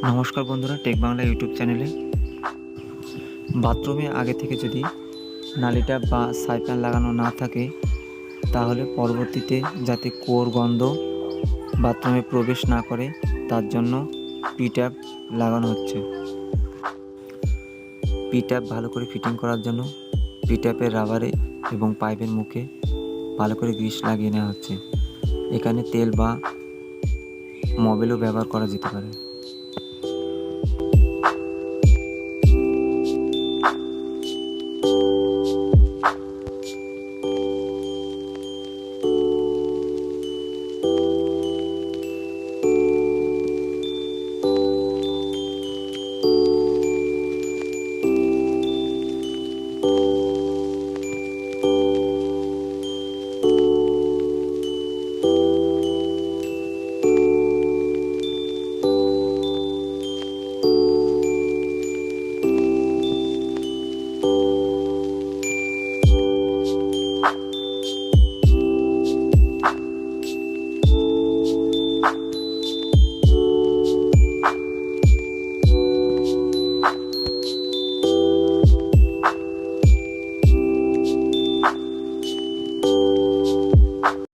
নমস্কার বন্ধুরা, take Bangla YouTube চ্যানেলে। বাথরুমে আগে থেকে যদি নালিটা বা সাইপ্যান লাগানো না থাকে, তাহলে পরবর্তীতে যাতে কুয়োর গন্ধ বাথরুমে প্রবেশ না করে তার জন্য পি-ট্যাপ লাগানো হচ্ছে। পি-ট্যাপ ভালো করে ফিটিং করার জন্য পি-ট্যাপের রাবারে এবং পাইপের মুখে ভালো করে গ্রিস লাগিয়ে নেওয়া হচ্ছে। এখানে তেল বা মোবিলও ব্যবহার করা যেতে পারে।